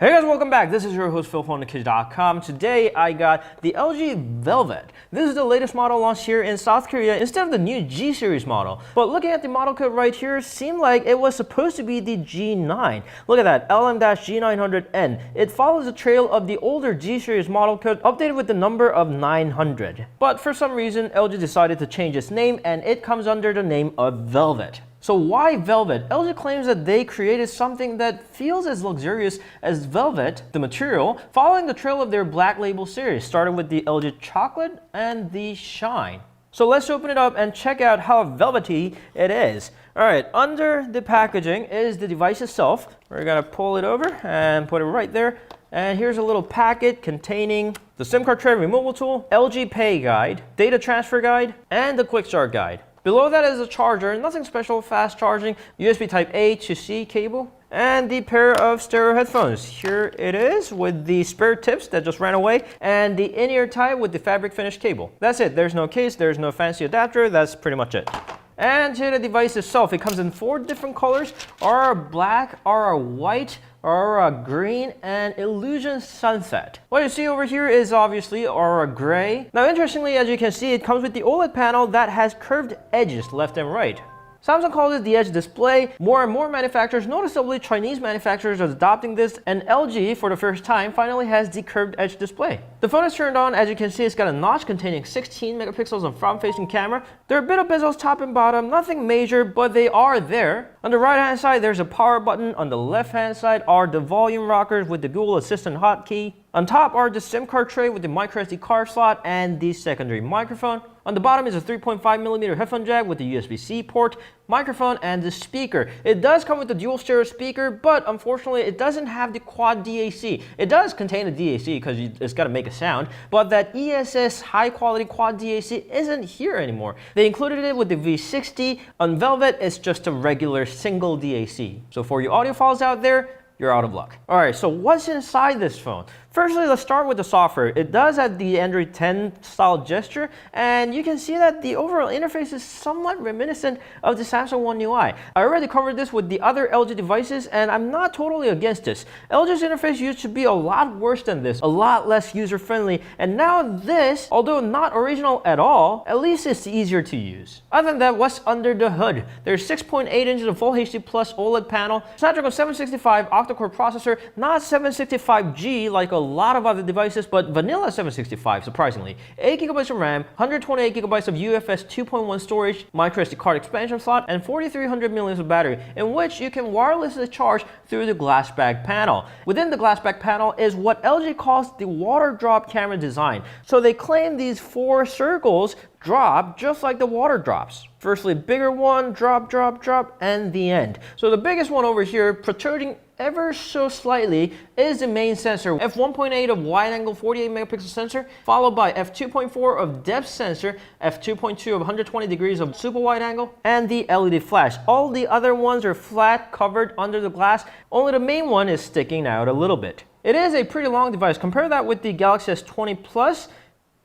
Hey guys, welcome back. This is your host Phil from TheKids.com. Today I got the LG Velvet. This is the latest model launched here in South Korea instead of the new G series model. But looking at the model code right here, it seemed like it was supposed to be the G9. Look at that, LM-G900N. It follows the trail of the older G series model code updated with the number of 900. But for some reason, LG decided to change its name and it comes under the name of Velvet. So why Velvet? LG claims that they created something that feels as luxurious as velvet, the material, following the trail of their Black Label series, starting with the LG Chocolate and the Shine. So let's open it up and check out how velvety it is. Alright, under the packaging is the device itself. We're gonna pull it over and put it right there. And here's a little packet containing the SIM card tray removal tool, LG Pay guide, data transfer guide, and the quick start guide. Below that is a charger, nothing special, fast charging, USB type A to C cable, and the pair of stereo headphones. Here it is with the spare tips that just ran away, and the in-ear tie with the fabric finish cable. That's it, there's no case, there's no fancy adapter, that's pretty much it. And here the device itself, it comes in 4 different colors, Aura Black, Aura White, Aura Green, and Illusion Sunset. What you see over here is obviously Aura Gray. Now interestingly, as you can see, it comes with the OLED panel that has curved edges left and right. Samsung calls it the Edge display. More and more manufacturers, noticeably Chinese manufacturers, are adopting this, and LG, for the first time, finally has the curved edge display. The phone is turned on. As you can see, it's got a notch containing 16 megapixels of front-facing camera. There are a bit of bezels top and bottom, nothing major, but they are there. On the right-hand side, there's a power button. On the left-hand side are the volume rockers with the Google Assistant hotkey. On top are the SIM card tray with the microSD card slot and the secondary microphone. On the bottom is a 3.5mm headphone jack with the USB-C port, microphone, and the speaker. It does come with the dual stereo speaker, but unfortunately it doesn't have the quad DAC. It does contain a DAC because it's got to make a sound, but that ESS high-quality quad DAC isn't here anymore. They included it with the V60. On Velvet, it's just a regular single DAC. So for you audiophiles out there, you're out of luck. Alright, so what's inside this phone? Firstly, let's start with the software. It does have the Android 10 style gesture, and you can see that the overall interface is somewhat reminiscent of the Samsung One UI. I already covered this with the other LG devices, and I'm not totally against this. LG's interface used to be a lot worse than this, a lot less user-friendly, and now this, although not original at all, at least it's easier to use. Other than that, what's under the hood? There's 6.8 inches of Full HD Plus OLED panel, Snapdragon 765 octa-core processor, not 765G like a lot of other devices, but vanilla 765, surprisingly. 8GB of RAM, 128GB of UFS 2.1 storage, microSD card expansion slot, and 4300 mAh of battery, in which you can wirelessly charge through the glass back panel. Within the glass back panel is what LG calls the water drop camera design. So they claim these 4 circles drop just like the water drops. Firstly, bigger one, drop, drop, drop, and the end. So the biggest one over here, protruding ever so slightly, is the main sensor. f1.8 of wide-angle 48 megapixel sensor, followed by f2.4 of depth sensor, f2.2 of 120 degrees of super wide angle, and the LED flash. All the other ones are flat, covered under the glass. Only the main one is sticking out a little bit. It is a pretty long device. Compare that with the Galaxy S20 Plus.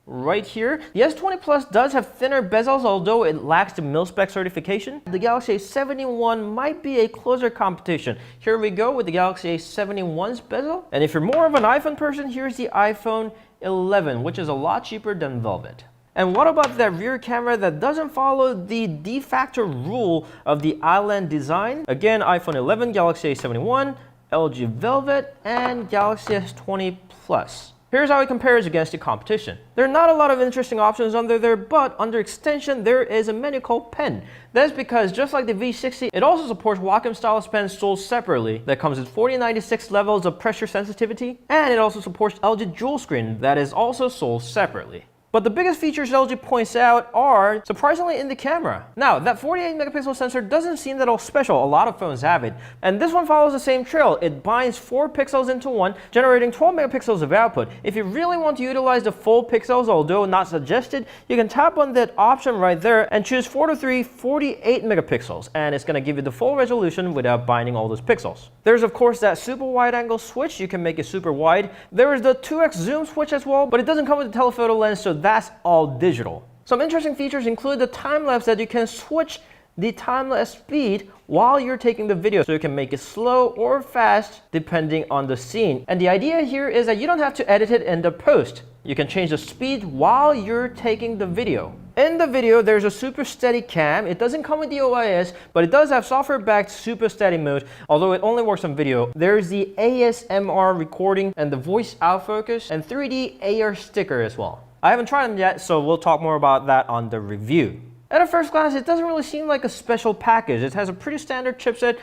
Right here, the S20 Plus does have thinner bezels, although it lacks the mil-spec certification. The Galaxy A71 might be a closer competition. Here we go with the Galaxy A71's bezel. And if you're more of an iPhone person, here's the iPhone 11, which is a lot cheaper than Velvet. And what about that rear camera that doesn't follow the de facto rule of the island design? Again, iPhone 11, Galaxy A71, LG Velvet, and Galaxy S20 Plus. Here's how it compares against the competition. There are not a lot of interesting options under there, but under extension, there is a menu called Pen. That's because just like the V60, it also supports Wacom stylus pens sold separately that comes with 4096 levels of pressure sensitivity, and it also supports LG Dual Screen that is also sold separately. But the biggest features LG points out are, surprisingly, in the camera. Now, that 48 megapixel sensor doesn't seem that all special. A lot of phones have it. And this one follows the same trail. It binds 4 pixels into one, generating 12 megapixels of output. If you really want to utilize the full pixels, although not suggested, you can tap on that option right there and choose 4 to 3, 48 megapixels. And it's going to give you the full resolution without binding all those pixels. There's, of course, that super wide angle switch. You can make it super wide. There is the 2x zoom switch as well, but it doesn't come with a telephoto lens, so that's all digital. Some interesting features include the time lapse that you can switch the timeless speed while you're taking the video, so you can make it slow or fast depending on the scene. And the idea here is that you don't have to edit it in the post. You can change the speed while you're taking the video. In the video, there's a super steady cam. It doesn't come with the OIS, but it does have software-backed super steady mode, although it only works on video. There's the ASMR recording and the voice out focus and 3D AR sticker as well. I haven't tried them yet, so we'll talk more about that on the review. At a first glance, it doesn't really seem like a special package. It has a pretty standard chipset,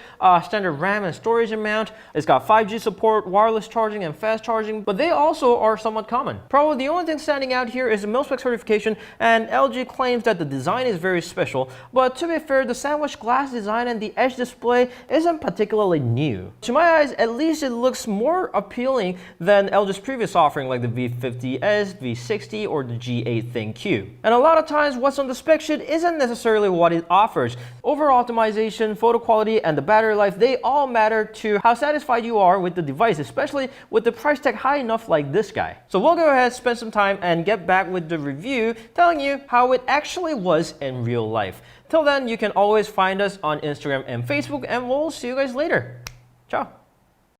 standard RAM and storage amount. It's got 5G support, wireless charging, and fast charging, but they also are somewhat common. Probably the only thing standing out here is the MilSpec certification, and LG claims that the design is very special. But to be fair, the sandwich glass design and the edge display isn't particularly new. To my eyes, at least it looks more appealing than LG's previous offering like the V50S, V60, or the G8 ThinQ. And a lot of times, what's on the spec sheet isn't necessarily what it offers. Overall optimization, photo quality, and the battery life, they all matter to how satisfied you are with the device, especially with the price tag high enough like this guy. So we'll go ahead, spend some time, and get back with the review, telling you how it actually was in real life. Till then, you can always find us on Instagram and Facebook, and we'll see you guys later. Ciao.